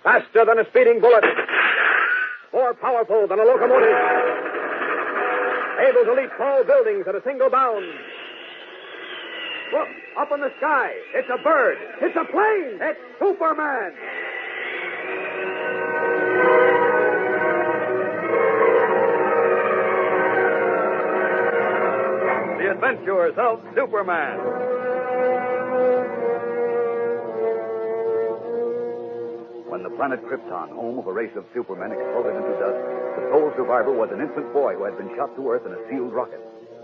Faster than a speeding bullet. More powerful than a locomotive. Able to leap tall buildings at a single bound. Look, up in the sky. It's a bird. It's a plane. It's Superman. The Adventures of Superman. When the planet Krypton, home of a race of supermen, exploded into dust, the sole survivor was an infant boy who had been shot to Earth in a sealed rocket.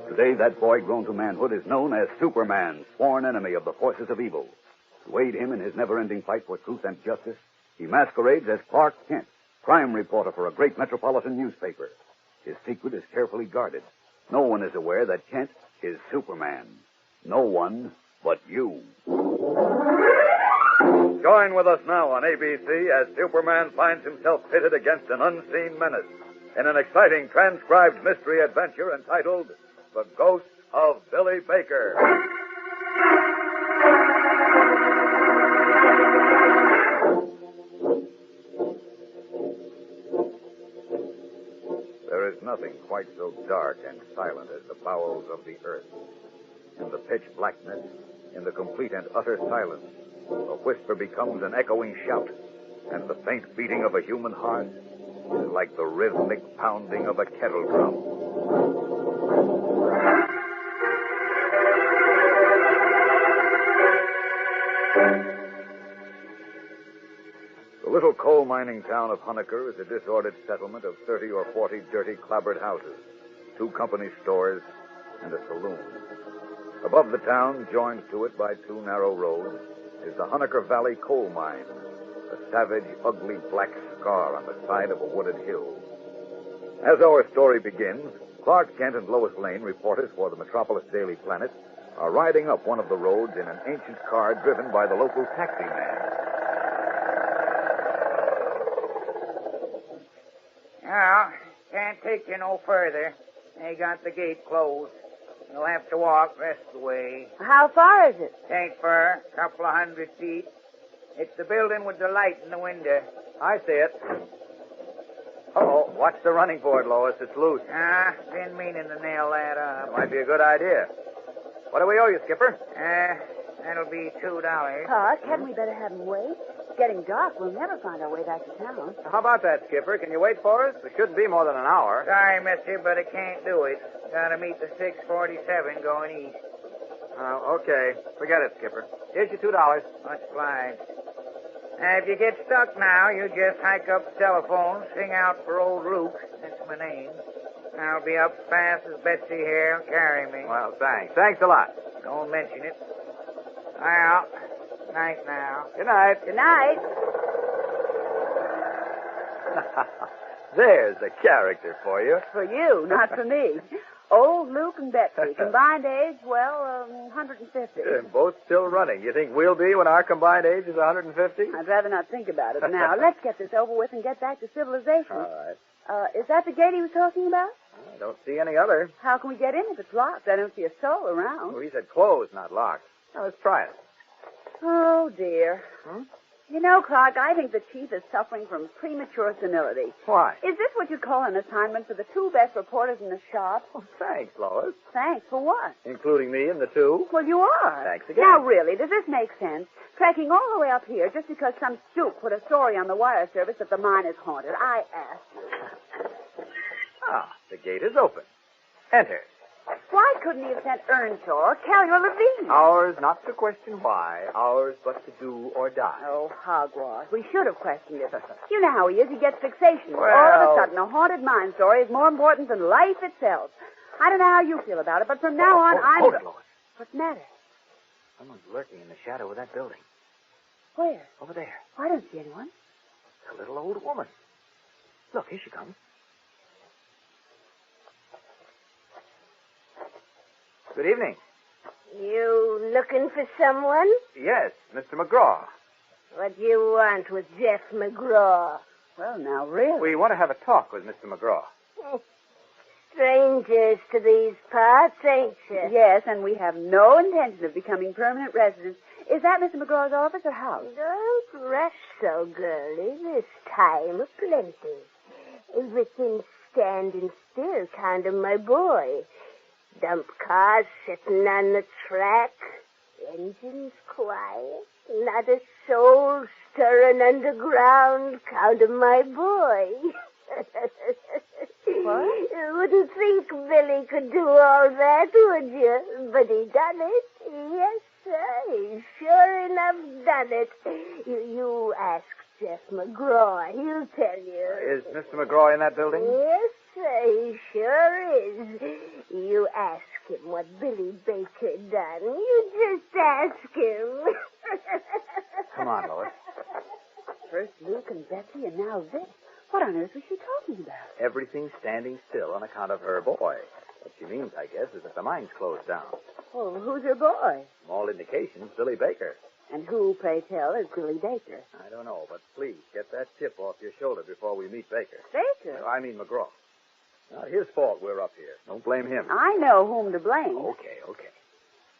Today, that boy, grown to manhood, is known as Superman, sworn enemy of the forces of evil. To aid him in his never-ending fight for truth and justice, he masquerades as Clark Kent, crime reporter for a great metropolitan newspaper. His secret is carefully guarded. No one is aware that Kent is Superman. No one but you. Join with us now on ABC as Superman finds himself pitted against an unseen menace in an exciting transcribed mystery adventure entitled The Ghost of Billy Baker. There is nothing quite so dark and silent as the bowels of the earth. In the pitch blackness, in the complete and utter silence, a whisper becomes an echoing shout, and the faint beating of a human heart is like the rhythmic pounding of a kettle drum. The little coal mining town of Honaker is a disordered settlement of 30 or 40 dirty, clapboard houses, 2 company stores, and a saloon. Above the town, joined to it by 2 narrow roads, is the Honaker Valley coal mine, a savage, ugly black scar on the side of a wooded hill. As our story begins, Clark Kent and Lois Lane, reporters for the Metropolis Daily Planet, are riding up one of the roads in an ancient car driven by the local taxi man. Now, can't take you no further. They got the gate closed. You'll have to walk rest of the way. How far is it? Ain't far, a couple of 100 feet. It's the building with the light in the window. I see it. Uh-oh, watch the running board, Lois. It's loose. Been meaning to nail that up. Might be a good idea. What do we owe you, Skipper? That'll be $2. Clark, hadn't we better have him wait? It's getting dark. We'll never find our way back to town. How about that, Skipper? Can you wait for us? It shouldn't be more than an hour. Sorry, mister, but I can't do it. Gotta meet the 647 going east. Okay. Forget it, Skipper. Here's your $2. Much obliged. If you get stuck now, you just hike up the telephone, sing out for old Luke. That's my name. I'll be up fast as Betsy here will carry me. Well, thanks. Thanks a lot. Don't mention it. Well, night now. Good night. Good night. There's a character for you. For you, not for me. Old Luke and Betsy. Combined age, 150. Both still running. You think we'll be when our combined age is 150? I'd rather not think about it now. Let's get this over with and get back to civilization. All right. Is that the gate he was talking about? I don't see any other. How can we get in if it's locked? I don't see a soul around. Oh, he said closed, not locked. Now, let's try it. Oh, dear. You know, Clark, I think the chief is suffering from premature senility. Why? Is this what you call an assignment for the 2 best reporters in the shop? Oh, thanks, Lois. Thanks. For what? Including me and the 2. Well, you are. Thanks again. Now, really, does this make sense? Trekking all the way up here just because some stoop put a story on the wire service that the mine is haunted. I ask you. The gate is open. Enter. Why couldn't he have sent Earnshaw or Kelly or Levine? Ours not to question why, ours but to do or die. Oh, hogwash. We should have questioned it. You know how he is. He gets fixation. Well... All of a sudden, a haunted mine story is more important than life itself. I don't know how you feel about it, but from now on, I'm... Hold it, Lois. What's the matter? Someone's lurking in the shadow of that building. Where? Over there. I don't see anyone. It's a little old woman. Look, here she comes. Good evening. You looking for someone? Yes, Mr. McGraw. What do you want with Jeff McGraw? Well, now, really? We want to have a talk with Mr. McGraw. Strangers to these parts, ain't you? Yes, and we have no intention of becoming permanent residents. Is that Mr. McGraw's office or house? Don't rush so, girlie. This time plenty. Everything's standing still, kind of, my boy. Dump cars sitting on the track. Engines quiet. Not a soul stirring underground, count of my boy. What? Wouldn't think Billy could do all that, would you? But he done it. Yes, sir. He sure enough done it. You ask Jeff McGraw. He'll tell you. Is Mr. McGraw in that building? Yes, sir. He sure is. You ask him what Billy Baker done. You just ask him. Come on, Lois. First Luke and Betsy, and now this. What on earth was she talking about? Everything's standing still on account of her boy. What she means, I guess, is that the mine's closed down. Oh, who's her boy? From all indications, Billy Baker. And who, pray tell, is Billy Baker? I don't know, but please get that chip off your shoulder before we meet Baker. Baker? I mean McGraw. Not his fault we're up here. Don't blame him. I know whom to blame. Okay.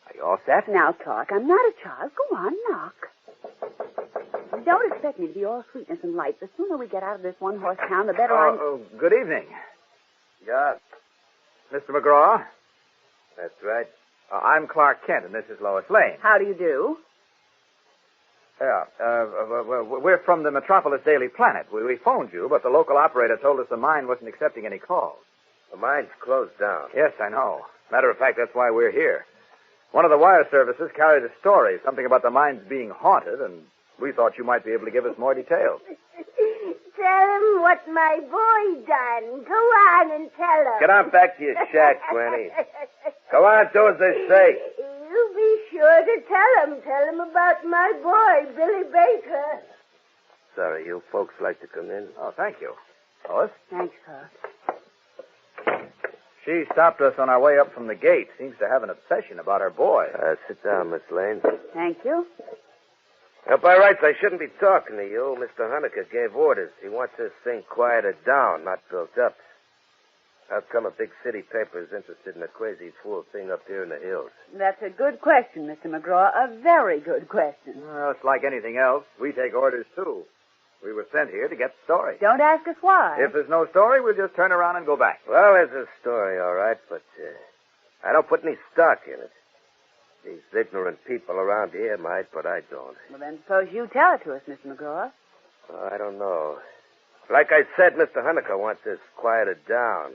Are you all set? Now, Clark, I'm not a child. Go on, knock. Don't expect me to be all sweetness and light. The sooner we get out of this one-horse town, the better Good evening. Yeah, Mr. McGraw. that's right. I'm Clark Kent, and this is Lois Lane. How do you do? Yeah, we're from the Metropolis Daily Planet. We phoned you, but the local operator told us the mine wasn't accepting any calls. The mine's closed down. Yes, I know. Matter of fact, that's why we're here. One of the wire services carried a story, something about the mines being haunted, and we thought you might be able to give us more details. Tell him what my boy done. Go on and tell him. Get on back to your shack, Granny. Go on, do as they say. You be sure to tell him. Tell him about my boy, Billy Baker. Sorry, you folks like to come in? Oh, thank you. Lois? Thanks, Clark. She stopped us on our way up from the gate. Seems to have an obsession about her boy. Sit down, Miss Lane. Thank you. Now, by rights, I shouldn't be talking to you. Mr. Honecker gave orders. He wants this thing quieted down, not built up. How come a big city paper is interested in a crazy fool thing up here in the hills? That's a good question, Mr. McGraw. A very good question. Well, it's like anything else. We take orders, too. We were sent here to get the story. Don't ask us why. If there's no story, we'll just turn around and go back. Well, there's a story, all right, but I don't put any stock in it. These ignorant people around here might, but I don't. Well, then suppose you tell it to us, Mr. McGraw. Oh, I don't know. Like I said, Mr. Honecker wants this quieted down.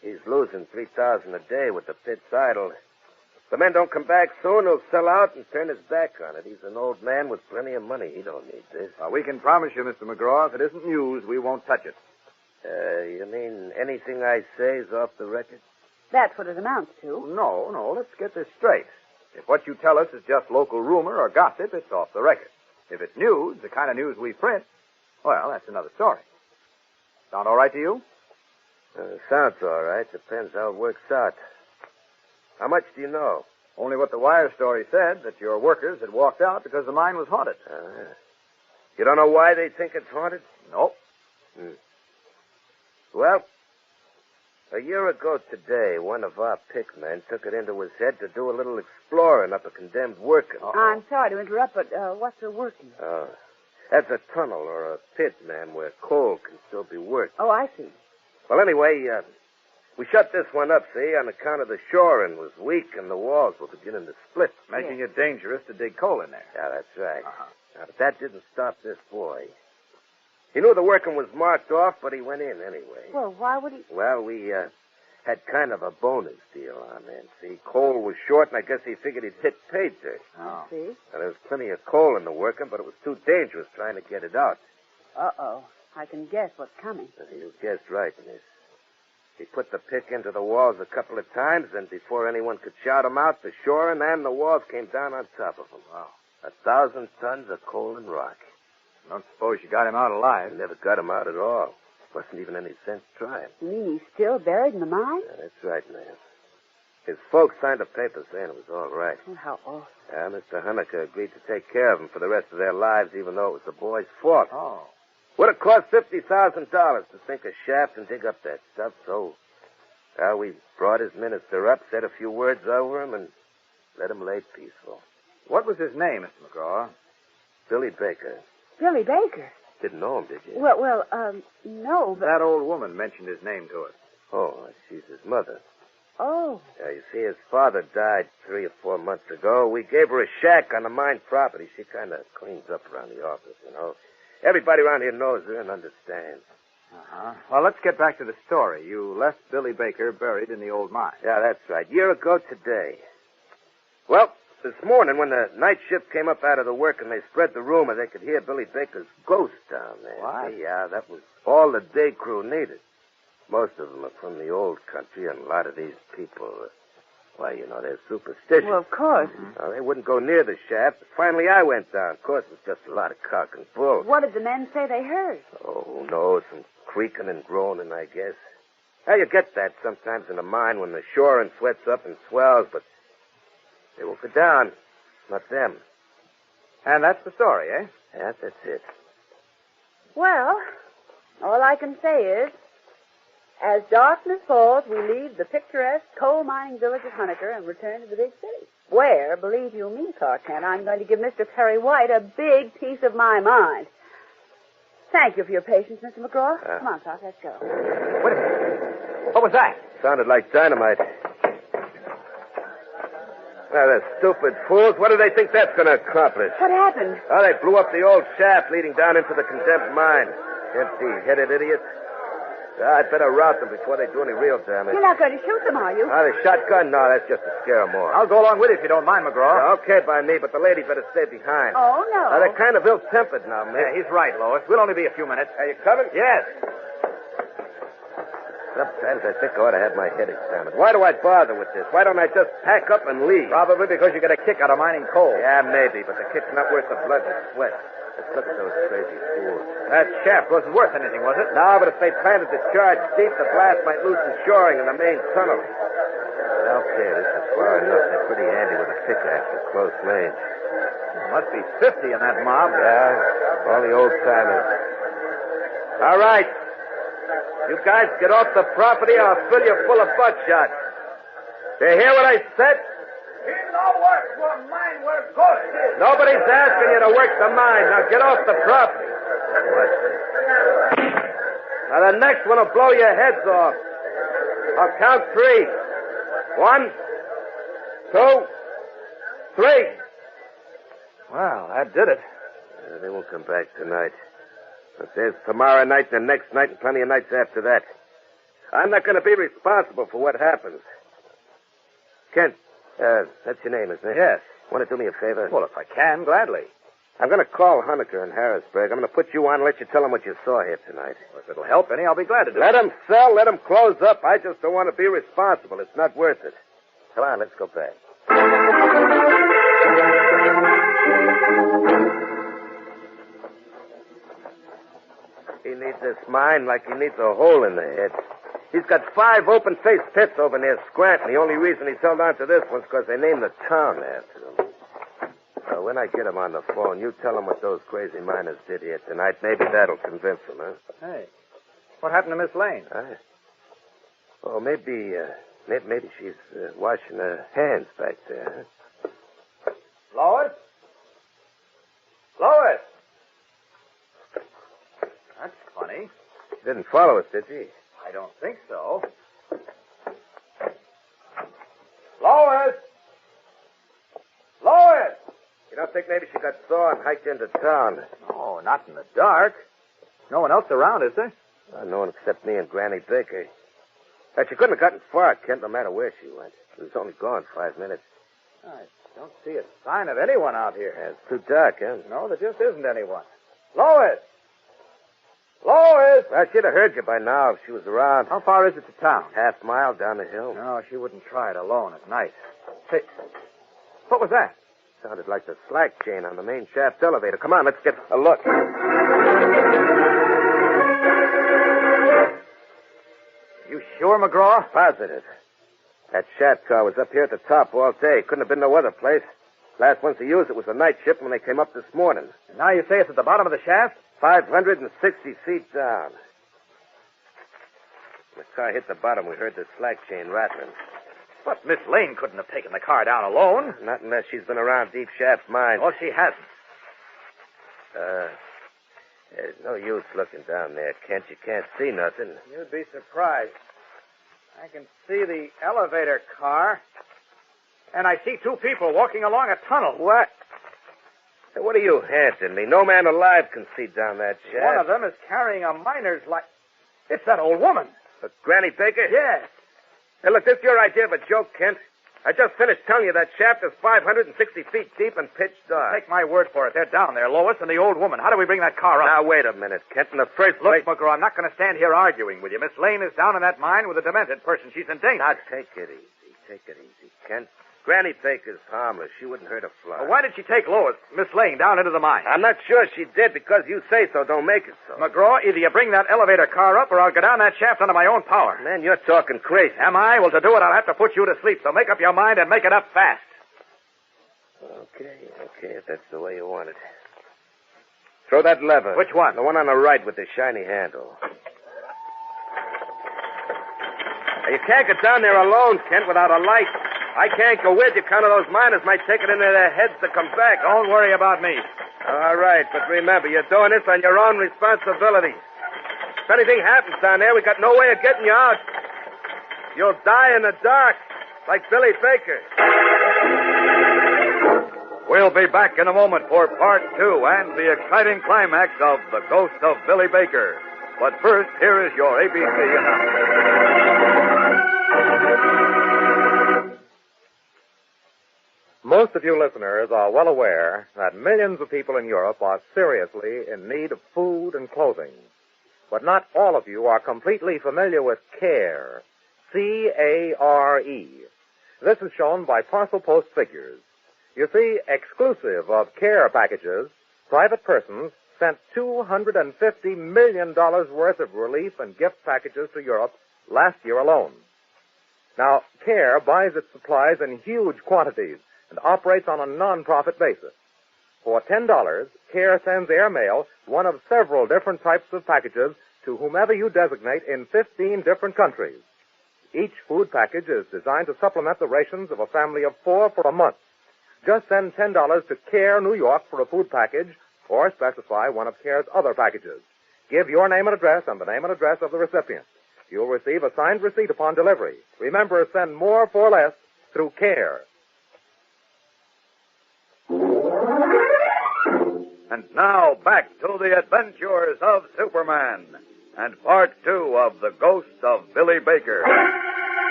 He's losing $3,000 a day with the pits idle. If the men don't come back soon, he'll sell out and turn his back on it. He's an old man with plenty of money. He don't need this. We can promise you, Mr. McGraw, if it isn't news, we won't touch it. You mean anything I say is off the record? That's what it amounts to. No, let's get this straight. If what you tell us is just local rumor or gossip, it's off the record. If it's news, the kind of news we print, well, that's another story. Sound all right to you? Sounds all right. Depends how it works out. How much do you know? Only what the wire story said, that your workers had walked out because the mine was haunted. You don't know why they think it's haunted? Nope. Well, a year ago today, one of our pickmen took it into his head to do a little exploring up a condemned working. I'm sorry to interrupt, but what's a working? That's a tunnel or a pit, ma'am, where coal can still be worked. Oh, I see. Well, anyway, we shut this one up, see, on account of the shoring was weak and the walls were beginning to split. Making it dangerous to dig coal in there. Yeah, that's right. Now, but that didn't stop this boy. He knew the working was marked off, but he went in anyway. Well, why would he? Well, we had kind of a bonus deal on that. See, coal was short, and I guess he figured he'd hit pay dirt. I see. Now, there was plenty of coal in the working, but it was too dangerous trying to get it out. Uh-oh. I can guess what's coming. You guessed right, miss. He put the pick into the walls a couple of times, and before anyone could shout him out, the shoring and the walls came down on top of him. Wow. 1,000 tons of coal and rock. Don't suppose you got him out alive. Never got him out at all. Wasn't even any sense trying. You mean he's still buried in the mine? Yeah, that's right, ma'am. His folks signed a paper saying it was all right. Oh, how awful. Mr. Honecker agreed to take care of him for the rest of their lives, even though it was the boy's fault. Oh. Would have cost $50,000 to sink a shaft and dig up that stuff, so we brought his minister up, said a few words over him, and let him lay peaceful. What was his name, Mr. McGraw? Billy Baker. Billy Baker? Didn't know him, did you? Well, no, but... That old woman mentioned his name to us. Oh, she's his mother. Oh. You see, his father died 3 or 4 months ago. We gave her a shack on the mine property. She kind of cleans up around the office, you know. Everybody around here knows her and understands. Uh-huh. Well, let's get back to the story. You left Billy Baker buried in the old mine. Yeah, that's right. Year ago today. Well, this morning when the night shift came up out of the work and they spread the rumor, they could hear Billy Baker's ghost down there. What? Yeah, that was all the day crew needed. Most of them are from the old country, and a lot of these people, well, you know, they're superstitious. Well, of course. Well, they wouldn't go near the shaft. Finally, I went down. Of course, it was just a lot of cock and bull. What did the men say they heard? Oh, who knows? Some creaking and groaning, I guess. Now, you get that sometimes in a mine when the shoring sweats up and swells, but they won't go down. Not them. And that's the story, eh? Yeah, that's it. Well, all I can say is, as darkness falls, we leave the picturesque coal mining village of Hunniker and return to the big city, where, believe you me, Clark Kent, I'm going to give Mr. Perry White a big piece of my mind. Thank you for your patience, Mr. McGraw. Come on, Clark, let's go. Wait a minute. What was that? Sounded like dynamite. Now, the stupid fools. What do they think that's going to accomplish? What happened? Oh, they blew up the old shaft leading down into the condemned mine. Empty-headed idiots. I'd better rout them before they do any real damage. You're not going to shoot them, are you? The shotgun? No, that's just to scare them off. I'll go along with you if you don't mind, McGraw. Yeah, okay by me, but the lady better stay behind. Oh, no. They're kind of ill-tempered now, man. Yeah, he's right, Lois. We'll only be a few minutes. Are you coming? Yes. Sometimes I think I ought to have my head examined. Why do I bother with this? Why don't I just pack up and leave? Probably because you get a kick out of mining coal. Yeah, maybe, but the kick's not worth the blood and sweat. Let's look at those crazy fools. That shaft wasn't worth anything, was it? No, but if they planted the charge deep, the blast might loosen shoring in the main tunnel. Okay, this is far enough. They're pretty handy with a pickaxe at close range. There must be 50 in that mob. Yeah, all the old-timers. All right. You guys get off the property, or I'll fill you full of buckshot. You hear what I said? Nobody's asking you to work the mine. Now get off the property. Now the next one will blow your heads off. I'll count 3. 1, 2, 3. Well, that did it. They won't come back tonight. But there's tomorrow night and the next night and plenty of nights after that. I'm not going to be responsible for what happens. Kent, that's your name, isn't it? Yes. Want to do me a favor? Well, if I can, gladly. I'm going to call Hunniker in Harrisburg. I'm going to put you on and let you tell them what you saw here tonight. Well, if it'll help any, I'll be glad to do it. Let them sell, let them close up. I just don't want to be responsible. It's not worth it. Come on, let's go back. He needs this mine like he needs a hole in the head. He's got 5 open-faced pits over near Scranton. The only reason he's held on to this one's because they named the town after him. When I get him on the phone, you tell him what those crazy miners did here tonight. Maybe that'll convince him, huh? Hey, what happened to Miss Lane? Oh, maybe she's washing her hands back there. Huh? Lois? Lois! That's funny. She didn't follow us, did she? I don't think so. Lois! Lois! You don't think maybe she got sore and hiked into town? No, not in the dark. No one else around, is there? No one except me and Granny Baker. But she couldn't have gotten far, Kent, no matter where she went. She was only gone 5 minutes. I don't see a sign of anyone out here. Yeah, it's too dark, huh? No, there just isn't anyone. Lois! Lois! Well, she'd have heard you by now if she was around. How far is it to town? Half mile down the hill. No, she wouldn't try it alone at night. Hey, what was that? Sounded like the slack chain on the main shaft elevator. Come on, let's get a look. You sure, McGraw? Positive. That shaft car was up here at the top all day. Couldn't have been no other place. Last ones to use it was the night shift when they came up this morning. And now you say it's at the bottom of the shaft? 560 feet down. When the car hit the bottom, we heard the slack chain rattling. But Miss Lane couldn't have taken the car down alone. Not unless she's been around Deep Shaft's mine. Well, she hasn't. There's no use looking down there, Kent. You can't see nothing. You'd be surprised. I can see the elevator car, and I see two people walking along a tunnel. What? Hey, what are you handing me? No man alive can see down that shaft. One of them is carrying a miner's light. It's that old woman. Granny Baker? Yes. Hey, look, this is your idea of a joke, Kent. I just finished telling you that shaft is 560 feet deep and pitch dark. Take my word for it. They're down there, Lois and the old woman. How do we bring that car up? Now, wait a minute, Kent. In the first place... Look, McGraw, I'm not going to stand here arguing with you. Miss Lane is down in that mine with a demented person. She's in danger. Now, take it easy. Take it easy, Kent. Granny Baker's harmless. She wouldn't hurt a fly. Well, why did she take Lois, Miss Lane, down into the mine? I'm not sure she did because you say so. Don't make it so. McGraw, either you bring that elevator car up or I'll go down that shaft under my own power. Man, you're talking crazy. Am I? Well, to do it, I'll have to put you to sleep. So make up your mind and make it up fast. Okay, if that's the way you want it. Throw that lever. Which one? The one on the right with the shiny handle. Now, you can't get down there alone, Kent, without a light. I can't go with you. Count of those miners might take it into their heads to come back. Don't worry about me. All right, but remember, you're doing this on your own responsibility. If anything happens down there, we got no way of getting you out. You'll die in the dark, like Billy Baker. We'll be back in a moment for part 2 and the exciting climax of The Ghost of Billy Baker. But first, here is your ABC announcement. Most of you listeners are well aware that millions of people in Europe are seriously in need of food and clothing. But not all of you are completely familiar with CARE. C-A-R-E. This is shown by parcel post figures. You see, exclusive of CARE packages, private persons sent $250 million worth of relief and gift packages to Europe last year alone. Now, CARE buys its supplies in huge quantities and operates on a non-profit basis. For $10, CARE sends airmail one of several different types of packages to whomever you designate in 15 different countries. Each food package is designed to supplement the rations of a family of 4 for a month. Just send $10 to CARE New York for a food package or specify one of CARE's other packages. Give your name and address and the name and address of the recipient. You'll receive a signed receipt upon delivery. Remember, send more for less through CARE. And now, back to the adventures of Superman and part 2 of The Ghost of Billy Baker.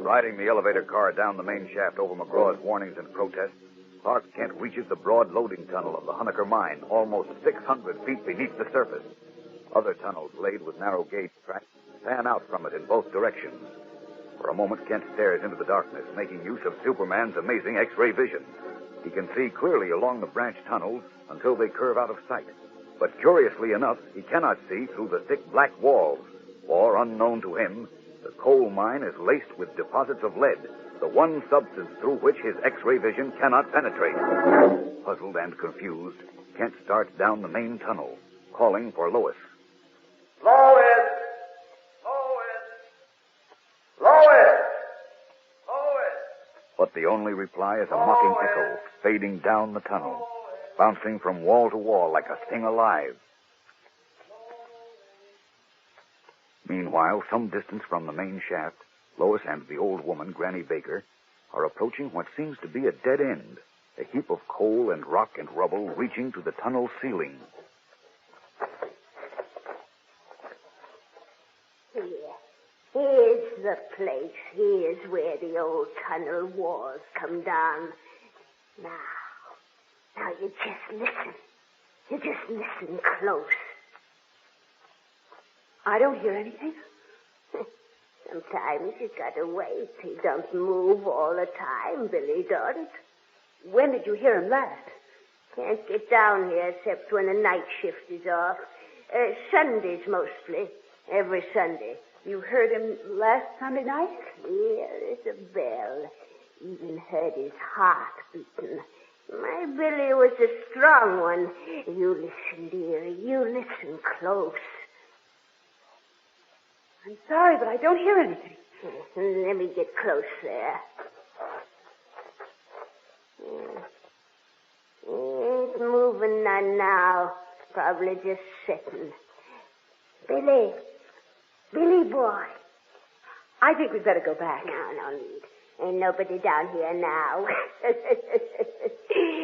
Riding the elevator car down the main shaft over McGraw's warnings and protests, Clark Kent reaches the broad loading tunnel of the Honecker mine, almost 600 feet beneath the surface. Other tunnels laid with narrow gauge tracks fan out from it in both directions. For a moment, Kent stares into the darkness, making use of Superman's amazing X-ray vision. He can see clearly along the branch tunnels until they curve out of sight. But curiously enough, he cannot see through the thick black walls, for, unknown to him, the coal mine is laced with deposits of lead, the one substance through which his X-ray vision cannot penetrate. Puzzled and confused, Kent starts down the main tunnel, calling for Lois. Lois! But the only reply is a mocking echo, fading down the tunnel, bouncing from wall to wall like a thing alive. Meanwhile, some distance from the main shaft, Lois and the old woman, Granny Baker, are approaching what seems to be a dead end, a heap of coal and rock and rubble reaching to the tunnel ceiling. Here's the place. Here's where the old tunnel walls come down. Now you just listen. You just listen close. I don't hear anything. Sometimes you gotta wait. He don't move all the time, Billy don't. When did you hear him last? Can't get down here except when the night shift is off. Sundays mostly. Every Sunday. You heard him last Sunday night? Clear as a bell. Even heard his heart beating. My Billy was a strong one. You listen, dearie. You listen close. I'm sorry, but I don't hear anything. Let me get close there. Ain't moving none now. Probably just sitting. Billy. Billy boy. I think we'd better go back. No need. Ain't nobody down here now.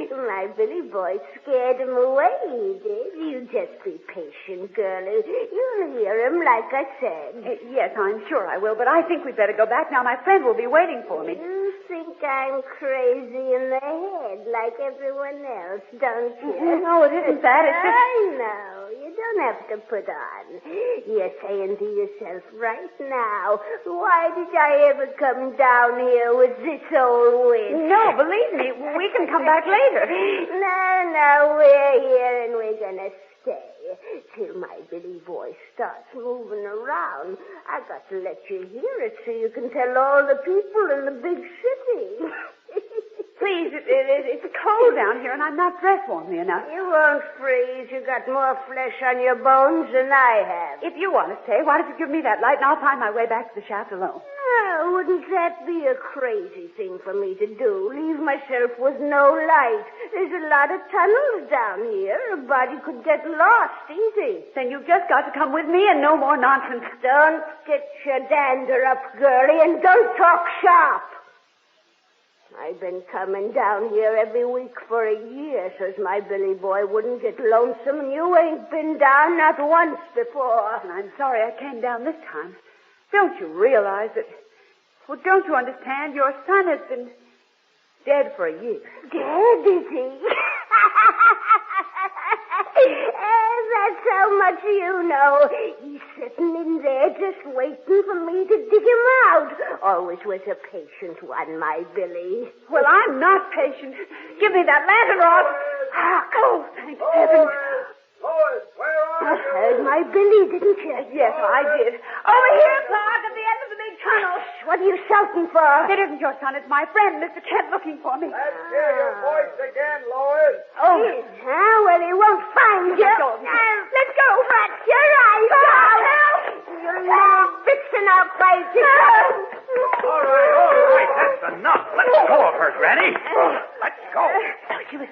My Billy boy scared him away, he did. You just be patient, girlie. You'll hear him like I said. Yes, I'm sure I will, but I think we'd better go back now. My friend will be waiting for me. You think I'm crazy in the head like everyone else, don't you? No, it isn't that. It's just... I know. You don't have to put on. You're saying to yourself right now, why did I ever come down here with this old witch? No, believe me, we can come back later. No, we're here and we're gonna stay till my Billy boy starts moving around. I got to let you hear it so you can tell all the people in the big city. Please, it's cold down here, and I'm not dressed warmly enough. You won't freeze. You got more flesh on your bones than I have. If you want to stay, why don't you give me that light, and I'll find my way back to the shaft alone. Oh, wouldn't that be a crazy thing for me to do? Leave myself with no light. There's a lot of tunnels down here. A body could get lost easy. Then you've just got to come with me and no more nonsense. Don't get your dander up, girlie, and don't talk sharp. I've been coming down here every week for a year so's my Billy boy wouldn't get lonesome, and you ain't been down not once before. And I'm sorry I came down this time. Don't you realize that... Well, don't you understand? Your son has been dead for a year. Dead, is he? That's how much you know. He's sitting in there just waiting for me to dig him out. Always was a patient one, my Billy. Well, I'm not patient. Give me that lantern, Ross. Oh, thank heaven. Lois, where are you? Heard my Billy, didn't you? Yes, I did. Over here, Clark, at the end of the big tunnel. What are you shouting for? It isn't your son. It's my friend, Mr. Kent, looking for me. Let's hear your voice again, Lois. Oh. Huh? Well, he won't find you. Let's go. Let's go. Shut your eyes out. Help! You little vixen, I'll fight you. All right. That's enough. Let go of her, Granny. Let's go. She was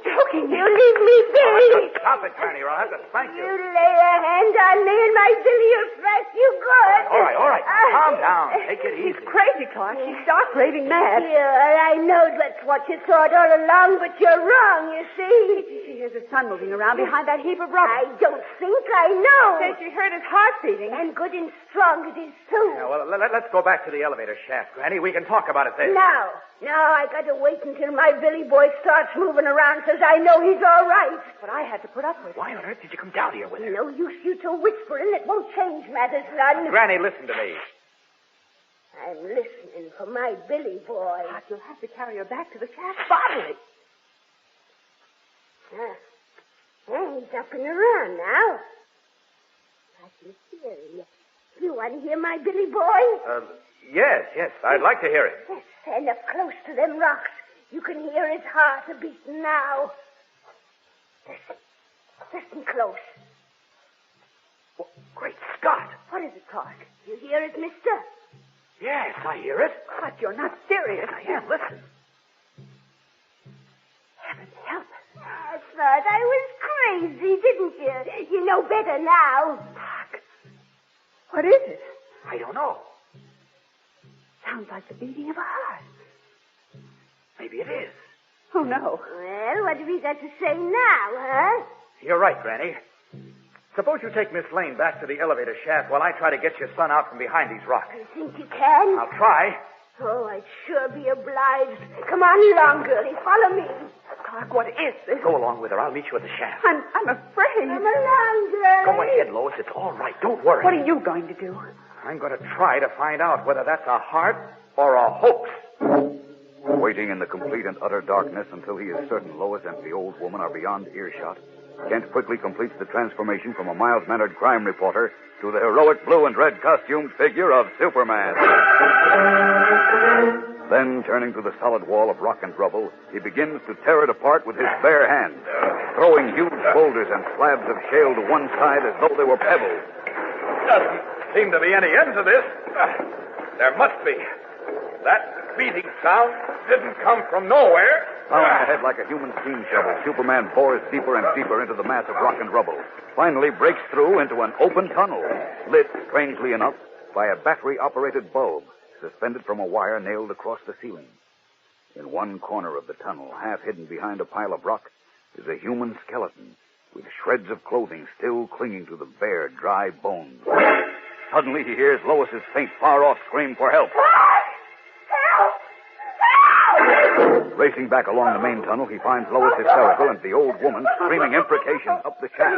choking me. You leave me, Billy. Stop it, Granny, or I'll have to spank You you. lay a hand on me and my Billy will thrash you good. All right. Calm down. Take it She's easy. crazy, Clark. She's stark raving mad. Yeah, I know that's what you thought all along, but you're wrong, you see. She hears her son moving around behind that heap of rubble. I don't think I know. Says she heard his heart beating. And good and strong it is, too. Yeah, well, let's go back to the elevator shaft, Granny. We can talk about it there. No, I got to wait until my Billy boy starts moving around so I know he's all right. But I had to put up with it. Why on earth did you come down here with her? No use you two whispering. It won't change matters none. Granny, listen to me. I'm listening for my Billy boy. Clark, you'll have to carry her back to the shaft bodily. He's up and around now. I can hear him. You want to hear my Billy boy? Yes. I'd like to hear it. Yes, stand up close to them rocks. You can hear his heart a-beating now. Listen close. Well, great Scott. What is it, Clark? You hear it, mister? Yes, I hear it. Clark, you're not serious. I am. Listen. Heaven help us. I thought I was crazy, didn't you? You know better now. Clark, what is it? I don't know. Sounds like the beating of a heart. Maybe it is. Oh, no. Well, what have you got to say now, huh? You're right, Granny. Suppose you take Miss Lane back to the elevator shaft while I try to get your son out from behind these rocks. You think you can? I'll try. Oh, I'd sure be obliged. Come on along, girlie. Follow me. Clark, what is this? Go along with her. I'll meet you at the shaft. I'm afraid. Come along, girlie. Go ahead, Lois. It's all right. Don't worry. What are you going to do? I'm going to try to find out whether that's a heart or a hoax. Waiting in the complete and utter darkness until he is certain Lois and the old woman are beyond earshot, Kent quickly completes the transformation from a mild-mannered crime reporter to the heroic blue and red costumed figure of Superman. Then, turning to the solid wall of rock and rubble, he begins to tear it apart with his bare hands, throwing huge boulders and slabs of shale to one side as though they were pebbles. Doesn't seem to be any end to this. There must be. That beating sound didn't come from nowhere. Plowing ahead like a human steam shovel, Superman bores deeper and deeper into the mass of rock and rubble. Finally breaks through into an open tunnel, lit, strangely enough, by a battery-operated bulb suspended from a wire nailed across the ceiling. In one corner of the tunnel, half hidden behind a pile of rock, is a human skeleton with shreds of clothing still clinging to the bare, dry bones. Suddenly he hears Lois's faint, far-off scream for help. Racing back along the main tunnel, he finds Lois hysterical and the old woman screaming imprecations up the shaft.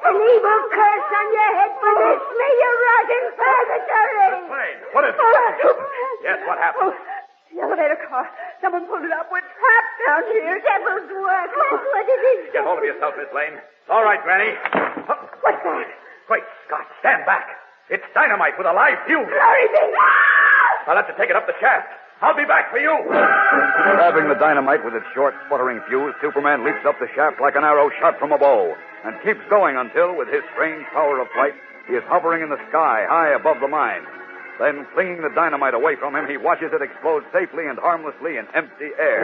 An evil curse on your head for this, me, you rotten purgatory! Wait, what is it? Yes, what happened? The elevator car. Someone pulled it up. We're trapped down here. Devil's work, that's what it is. Get hold of yourself, Miss Lane. All right, Granny. What's that? Great Scott, stand back. It's dynamite with a live fuse. Glory be! I'll have to take it up the shaft. I'll be back for you. Grabbing the dynamite with its short, sputtering fuse, Superman leaps up the shaft like an arrow shot from a bow and keeps going until, with his strange power of flight, he is hovering in the sky high above the mine. Then, flinging the dynamite away from him, he watches it explode safely and harmlessly in empty air.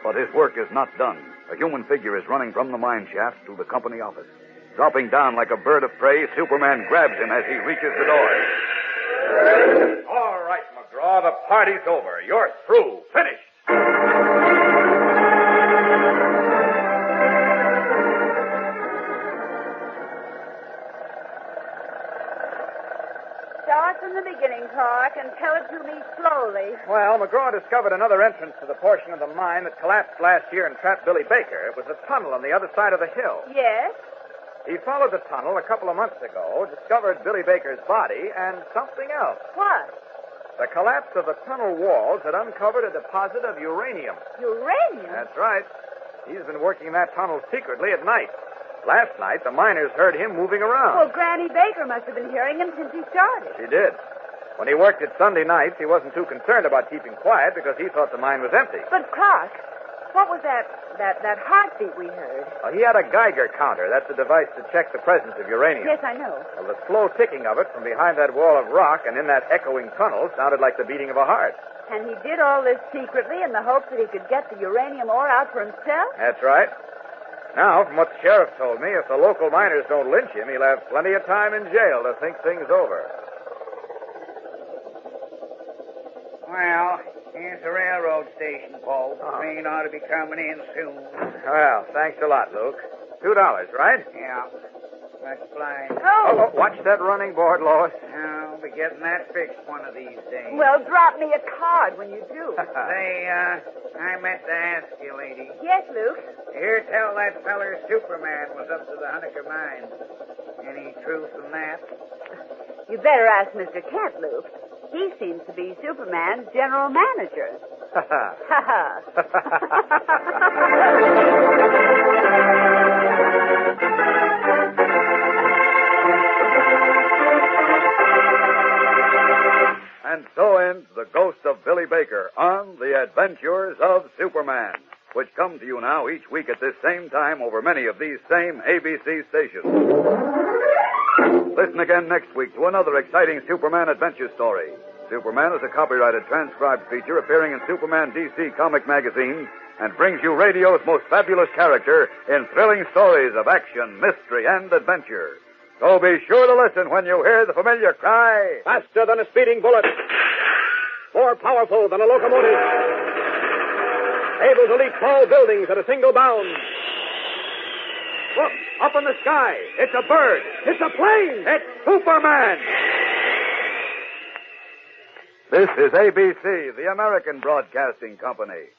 But his work is not done. A human figure is running from the mine shaft to the company office. Dropping down like a bird of prey, Superman grabs him as he reaches the door. All right, McGraw, the party's over. You're through. Finished. Start from the beginning, Clark, and tell it to me slowly. Well, McGraw discovered another entrance to the portion of the mine that collapsed last year and trapped Billy Baker. It was a tunnel on the other side of the hill. Yes? He followed the tunnel a couple of months ago, discovered Billy Baker's body, and something else. What? The collapse of the tunnel walls had uncovered a deposit of uranium. Uranium? That's right. He's been working that tunnel secretly at night. Last night, the miners heard him moving around. Well, Granny Baker must have been hearing him since he started. She did. When he worked it Sunday nights, he wasn't too concerned about keeping quiet because he thought the mine was empty. But, Clark, what was that heartbeat we heard? Well, he had a Geiger counter. That's a device to check the presence of uranium. Yes, I know. Well, the slow ticking of it from behind that wall of rock and in that echoing tunnel sounded like the beating of a heart. And he did all this secretly in the hope that he could get the uranium ore out for himself? That's right. Now, from what the sheriff told me, if the local miners don't lynch him, he'll have plenty of time in jail to think things over. Well, here's the railroad station, Paul. The train ought to be coming in soon. Well, thanks a lot, Luke. $2, right? Yeah. Let's fly. Oh, watch that running board, Lois. I'll be getting that fixed one of these days. Well, drop me a card when you do. Say, I meant to ask you, lady. Yes, Luke? Here, tell that feller Superman was up to the Hunniker mine. Any truth in that? You better ask Mr. Kent, Luke. He seems to be Superman's general manager. Ha ha. And so ends The Ghost of Billy Baker on The Adventures of Superman, which come to you now each week at this same time over many of these same ABC stations. Listen again next week to another exciting Superman adventure story. Superman is a copyrighted transcribed feature appearing in Superman DC comic magazine and brings you radio's most fabulous character in thrilling stories of action, mystery, and adventure. So be sure to listen when you hear the familiar cry. Faster than a speeding bullet. More powerful than a locomotive. Able to leap tall buildings at a single bound. Look, up in the sky. It's a bird. It's a plane. It's Superman! This is ABC, the American Broadcasting Company.